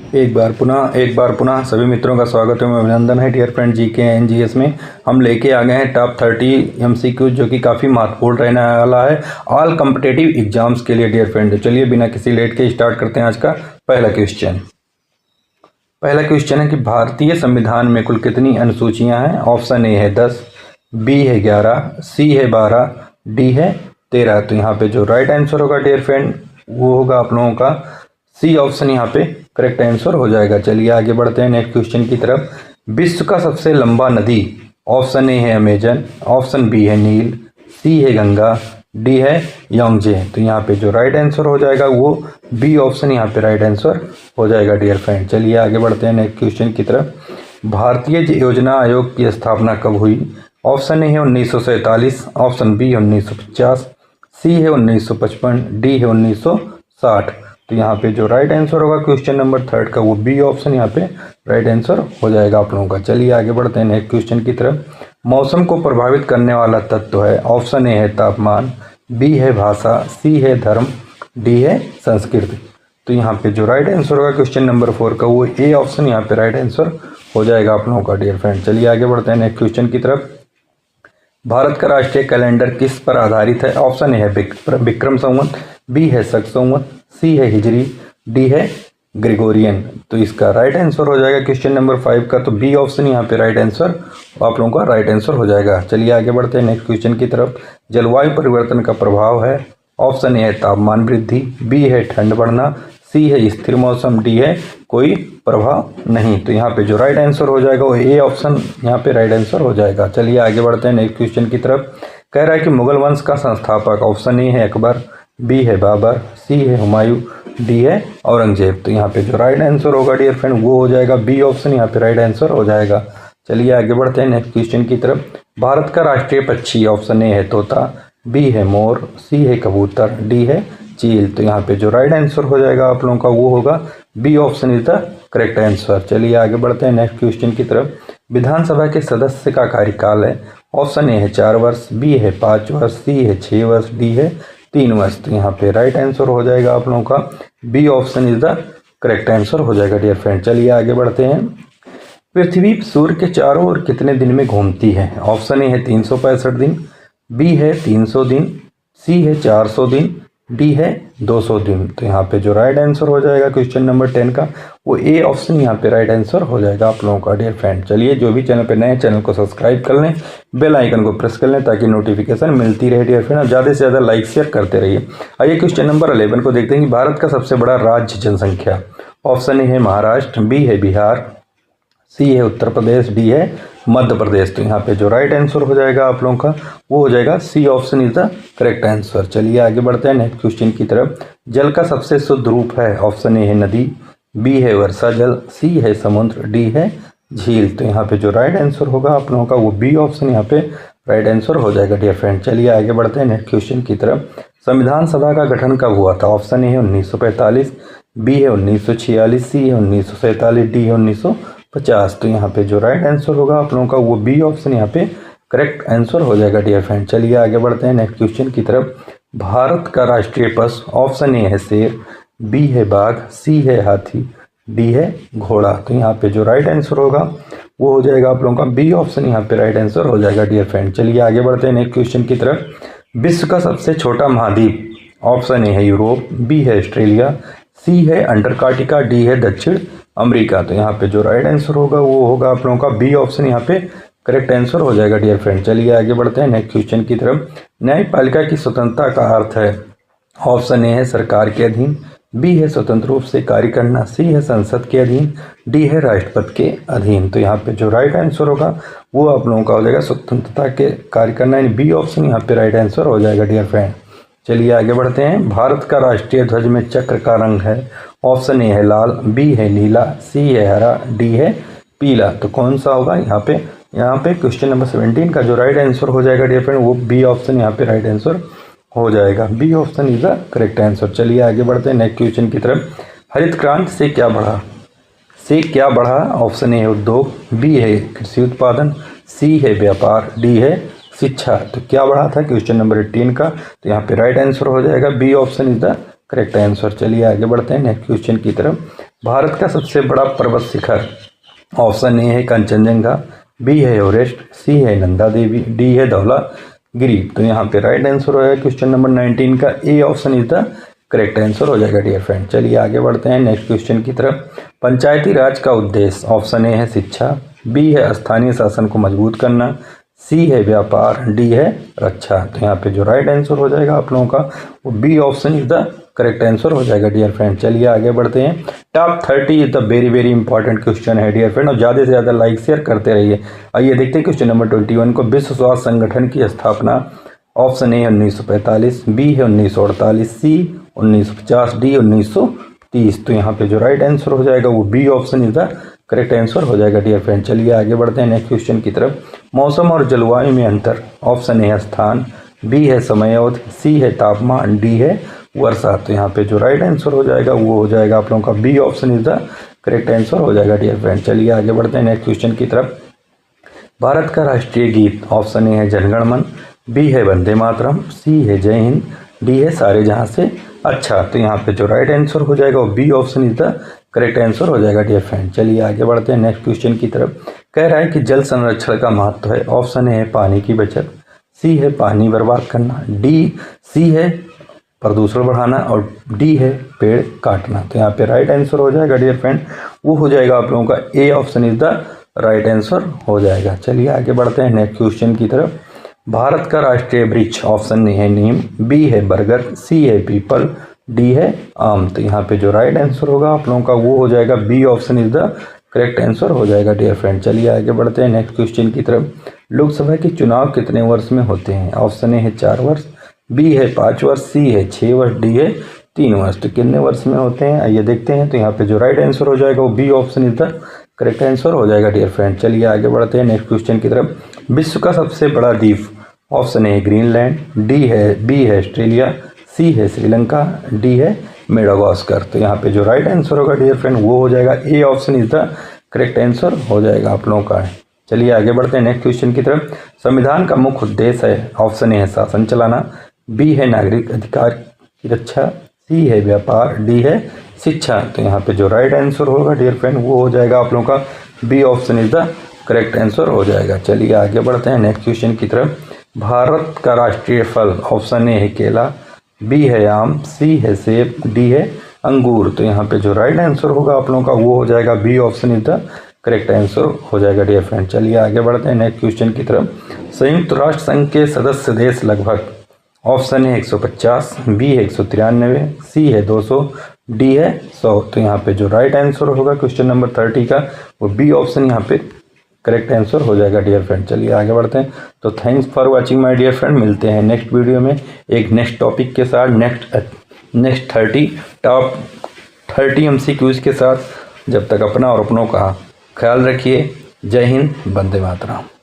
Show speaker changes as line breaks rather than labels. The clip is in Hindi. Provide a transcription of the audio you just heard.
एक बार पुनः सभी मित्रों का स्वागत है, मैं अभिनंदन है dear friend. GK and GS में हम लेके आ गए हैं टॉप 30 एमसीक्यू जो कि काफ़ी महत्वपूर्ण रहने वाला है ऑल कॉम्पिटिटिव एग्जाम्स के लिए डियर फ्रेंड। चलिए बिना किसी लेट के स्टार्ट करते हैं आज का पहला क्वेश्चन। पहला क्वेश्चन है कि भारतीय संविधान में कुल कितनी अनुसूचियाँ हैं। ऑप्शन ए है 10, बी है 11, सी है 12, डी है 13। तो यहाँ पे जो राइट आंसर होगा डियर फ्रेंड वो होगा आप लोगों का सी ऑप्शन यहाँ पे करेक्ट आंसर हो जाएगा। चलिए आगे बढ़ते हैं नेक्स्ट क्वेश्चन की तरफ। विश्व का सबसे लंबा नदी। ऑप्शन ए है अमेजन, ऑप्शन बी है नील, सी है गंगा, डी है यांगजे। तो यहाँ पे जो राइट आंसर हो जाएगा वो बी ऑप्शन यहाँ पे राइट आंसर हो जाएगा डियर फ्रेंड। चलिए आगे बढ़ते हैं नेक्स्ट क्वेश्चन की तरफ। भारतीय योजना आयोग की स्थापना कब हुई। ऑप्शन ए है 1947, ऑप्शन बी है 1950, सी है 1955, डी है 1960। तो यहाँ पे जो राइट आंसर होगा क्वेश्चन नंबर 3 का वो बी ऑप्शन यहाँ पे राइट आंसर हो जाएगा आप लोगों का। चलिए आगे बढ़ते हैं नेक्स्ट क्वेश्चन की तरफ। मौसम को प्रभावित करने वाला तत्व है। ऑप्शन ए है तापमान, बी है भाषा, सी है धर्म, डी है संस्कृति। तो यहाँ पे जो राइट आंसर होगा क्वेश्चन नंबर 4 का वो ए ऑप्शन यहाँ पे राइट आंसर हो जाएगा आप लोगों का डियर फ्रेंड। चलिए आगे बढ़ते हैं नेक्स्ट क्वेश्चन की तरफ। भारत का राष्ट्रीय कैलेंडर किस पर आधारित है। ऑप्शन ए है विक्रम संवत, बी है शक संवत, सी है हिजरी, डी है ग्रेगोरियन। तो इसका राइट आंसर हो जाएगा क्वेश्चन नंबर 5 का तो बी ऑप्शन यहाँ पे राइट आंसर आप लोगों का राइट आंसर हो जाएगा। चलिए आगे बढ़ते हैं नेक्स्ट क्वेश्चन की तरफ। जलवायु परिवर्तन का प्रभाव है। ऑप्शन ए है तापमान वृद्धि, बी है ठंड बढ़ना, सी है स्थिर मौसम, डी है कोई प्रभाव नहीं। तो यहाँ पे जो राइट आंसर हो जाएगा वो ए ऑप्शन यहाँ पे राइट आंसर हो जाएगा। चलिए आगे बढ़ते हैं नेक्स्ट क्वेश्चन की तरफ। कह रहा है कि मुगल वंश का संस्थापक। ऑप्शन ए है अकबर, बी है बाबर, सी है हुमायूं, डी है औरंगजेब। तो यहाँ पे जो राइट आंसर होगा डियर फ्रेंड वो हो जाएगा बी ऑप्शन यहाँ पे राइट आंसर हो जाएगा। चलिए आगे बढ़ते हैं नेक्स्ट क्वेश्चन की तरफ। भारत का राष्ट्रीय पक्षी। ऑप्शन ए है तोता, बी है मोर, सी है कबूतर, डी है चील। तो यहाँ पे जो राइट आंसर हो जाएगा आप लोगों का वो होगा B option is the correct answer. चलिए आगे बढ़ते हैं नेक्स्ट क्वेश्चन की तरफ। विधानसभा के सदस्य का कार्यकाल है। ऑप्शन ए है 4 वर्ष, बी है 5 वर्ष, सी है 6 वर्ष, डी है 3 वर्ष। तो यहाँ पे राइट आंसर हो जाएगा आप लोगों का B option is the correct answer हो जाएगा डियर फ्रेंड। चलिए आगे बढ़ते हैं। पृथ्वी सूर्य के चारों ओर कितने दिन में घूमती है। ऑप्शन ए है 365 दिन, बी है 300 दिन, सी है 400 दिन, डी है 200 दिन। तो यहाँ पे जो राइट आंसर हो जाएगा क्वेश्चन नंबर 10 का वो ए ऑप्शन यहाँ पे राइट आंसर हो जाएगा आप लोगों का डियर फ्रेंड। चलिए जो भी चैनल पे नए चैनल को सब्सक्राइब कर लें, बेल आइकन को प्रेस कर लें ताकि नोटिफिकेशन मिलती रहे डियर फ्रेंड। और ज़्यादा से ज़्यादा लाइक शेयर करते रहिए। आइए क्वेश्चन नंबर 11 को देखते हैं कि भारत का सबसे बड़ा राज्य जनसंख्या। ऑप्शन ए है महाराष्ट्र, बी है बिहार, सी है उत्तर प्रदेश, डी है मध्य प्रदेश। तो यहाँ पे जो राइट आंसर हो जाएगा आप लोगों का वो हो जाएगा C option is the correct answer. चलिए आगे बढ़ते हैं नेक्स्ट क्वेश्चन की तरफ। जल का सबसे शुद्ध रूप है। ऑप्शन ए है नदी, बी है वर्षा जल, सी है समुद्र, डी है झील। तो यहाँ पे जो राइट आंसर होगा आप लोगों का वो बी ऑप्शन यहाँ पे राइट आंसर हो जाएगा डियर फ्रेंड। चलिए आगे बढ़ते हैं नेक्स्ट क्वेश्चन की तरफ। संविधान सभा का गठन कब हुआ था। ऑप्शन ए है 1945, बी है 1946, सी है 1947, डी है 1950। तो यहाँ पे जो राइट आंसर होगा आप लोगों का वो बी ऑप्शन यहाँ पे करेक्ट आंसर हो जाएगा डियर फ्रेंड। चलिए आगे बढ़ते हैं नेक्स्ट क्वेश्चन की तरफ। भारत का राष्ट्रीय पशु। ऑप्शन ए है शेर, बी है बाघ, सी है हाथी, डी है घोड़ा। तो यहाँ पे जो राइट आंसर होगा वो हो जाएगा आप लोगों का बी ऑप्शन यहाँ पे राइट आंसर हो जाएगा डियर फ्रेंड। चलिए आगे बढ़ते हैं नेक्स्ट क्वेश्चन की तरफ। विश्व का सबसे छोटा महाद्वीप। ऑप्शन ए है यूरोप, बी है ऑस्ट्रेलिया, सी है अंटार्कटिका, डी है दक्षिण अमेरिका। तो यहाँ पे जो राइट आंसर होगा वो होगा आप लोगों का बी ऑप्शन यहाँ पे करेक्ट आंसर हो जाएगा डियर फ्रेंड। चलिए आगे बढ़ते हैं नेक्स्ट क्वेश्चन की तरफ। न्यायपालिका की स्वतंत्रता का अर्थ है। ऑप्शन ए है सरकार के अधीन, बी है स्वतंत्र रूप से कार्य करना, सी है संसद के अधीन, डी है राष्ट्रपति के अधीन। तो यहाँ पे जो राइट आंसर होगा वो आप लोगों का हो जाएगा स्वतंत्रता के कार्य करना, यानी बी ऑप्शन यहाँ पे राइट आंसर हो जाएगा डियर फ्रेंड। चलिए आगे बढ़ते हैं। भारत का राष्ट्रीय ध्वज में चक्र का रंग है। ऑप्शन ए है लाल, बी है नीला, सी है हरा, डी है पीला। तो कौन सा होगा यहाँ पे क्वेश्चन नंबर 17 का जो राइट आंसर हो जाएगा डियर फ्रेंड वो बी ऑप्शन यहाँ पे राइट आंसर हो जाएगा। B option is the correct answer. चलिए आगे बढ़ते हैं नेक्स्ट क्वेश्चन की तरफ। हरित क्रांति से क्या बढ़ा। ऑप्शन ए है उद्योग, बी है कृषि उत्पादन, सी है व्यापार, डी है शिक्षा। तो क्या बढ़ा था क्वेश्चन नंबर 18 का। तो यहाँ पे राइट आंसर हो जाएगा B option is the correct answer. चलिए आगे बढ़ते हैं नेक्स्ट क्वेश्चन की तरफ। भारत का सबसे बड़ा पर्वत शिखर, ऑप्शन ए है कंचनजंगा, बी है एवरेस्ट, सी है नंदा देवी, डी है धौलागिरी। तो यहाँ पे राइट आंसर हो जाएगा क्वेश्चन नंबर 19 का A option is the correct answer हो जाएगा डियर फ्रेंड। चलिए आगे बढ़ते हैं नेक्स्ट क्वेश्चन की तरफ। पंचायती राज का उद्देश्य, ऑप्शन ए है शिक्षा, बी है स्थानीय शासन को मजबूत करना, सी है व्यापार, डी है रक्षा। तो यहाँ पे जो राइट आंसर हो जाएगा आप लोगों का वो B option is the correct answer हो जाएगा डियर फ्रेंड। चलिए आगे बढ़ते हैं। Top 30 is the very very important question है डियर फ्रेंड, और ज़्यादा से ज़्यादा लाइक शेयर करते रहिए। आइए देखते हैं क्वेश्चन नंबर 21 को। विश्व स्वास्थ्य संगठन की स्थापना, ऑप्शन ए 1945, बी है 1948, सी 1950, डी 1930। तो यहाँ पे जो राइट आंसर हो जाएगा वो B option is the correct answer हो जाएगा डियर फ्रेंड। चलिए आगे बढ़ते हैं नेक्स्ट क्वेश्चन की तरफ। मौसम और जलवायु में अंतर, ऑप्शन ए है स्थान, बी है समय अवधि, सी है तापमान, डी है वर्षा। तो यहाँ पे जो राइट आंसर हो जाएगा वो हो जाएगा आप लोगों का B option is the correct answer हो जाएगा डियर फ्रेंड। चलिए आगे बढ़ते हैं नेक्स्ट क्वेश्चन की तरफ। भारत का राष्ट्रीय गीत, ऑप्शन ए है जनगण मन, बी है वंदे मातरम, सी है जय हिंद, डी है सारे जहां से अच्छा। तो यहाँ पे जो राइट आंसर हो जाएगा वो B option is the correct answer हो जाएगा डियर फ्रेंड। चलिए आगे बढ़ते हैं नेक्स्ट क्वेश्चन की तरफ। कह रहा है कि जल संरक्षण का महत्व है, ऑप्शन ए है पानी की बचत, सी है पानी बर्बाद करना, सी है प्रदूषण बढ़ाना, और डी है पेड़ काटना। तो यहाँ पे राइट आंसर हो जाएगा डियर फ्रेंड वो हो जाएगा आप लोगों का A option is the right answer हो जाएगा। चलिए आगे बढ़ते हैं नेक्स्ट क्वेश्चन की तरफ। भारत का राष्ट्रीय वृक्ष, ऑप्शन ए है नीम, बी है बरगद, सी है पीपल, डी है आम। तो यहाँ पे जो राइट आंसर होगा आप लोगों का वो हो जाएगा B option is the correct answer हो जाएगा डियर फ्रेंड। चलिए आगे बढ़ते हैं नेक्स्ट क्वेश्चन की तरफ। लोकसभा के चुनाव कितने वर्ष में होते हैं, ऑप्शन ए है 4 वर्ष, बी है 5 वर्ष, सी है 6 वर्ष, डी है 3 वर्ष। तो कितने वर्ष में होते हैं आइए देखते हैं। तो यहाँ पे जो राइट आंसर हो जाएगा वो B option is the correct answer हो जाएगा डियर फ्रेंड। चलिए आगे बढ़ते हैं नेक्स्ट क्वेश्चन की तरफ। विश्व का सबसे बड़ा द्वीप, ऑप्शन ए ग्रीनलैंड, बी है ऑस्ट्रेलिया, सी है श्रीलंका, डी है मेडागास्कर। तो यहाँ पे जो राइट आंसर होगा डियर फ्रेंड वो हो जाएगा A option is the correct answer हो जाएगा आप लोगों का। चलिए आगे बढ़ते हैं नेक्स्ट क्वेश्चन की तरफ। संविधान का मुख्य उद्देश्य है, ऑप्शन ए है शासन चलाना, बी है नागरिक अधिकार की रक्षा, सी है व्यापार, डी है शिक्षा। तो यहाँ पे जो राइट आंसर होगा डियर फ्रेंड वो हो जाएगा आप लोगों का B option is the correct answer हो जाएगा। चलिए आगे बढ़ते हैं नेक्स्ट क्वेश्चन की तरफ। भारत का राष्ट्रीय फल, ऑप्शन ए है केला, बी है आम, सी है सेब, डी है अंगूर। तो यहाँ पे जो राइट आंसर होगा आप लोगों का वो हो जाएगा B option is the correct answer हो जाएगा डियर फ्रेंड। चलिए आगे बढ़ते हैं नेक्स्ट क्वेश्चन की तरफ। संयुक्त राष्ट्र संघ के सदस्य देश लगभग, ऑप्शन ए 150, बी है 193, सी है 200, डी है 100। तो यहाँ पे जो राइट आंसर होगा क्वेश्चन नंबर 30 का वो बी ऑप्शन यहाँ पे करेक्ट आंसर हो जाएगा डियर फ्रेंड। चलिए आगे बढ़ते हैं। तो thanks for watching my dear friend, मिलते हैं नेक्स्ट वीडियो में एक नेक्स्ट टॉपिक के साथ, नेक्स्ट 30 टॉप 30 MCQs के साथ। जब तक अपना और अपनों का ख्याल रखिए। जय हिंद, वंदे मातरम।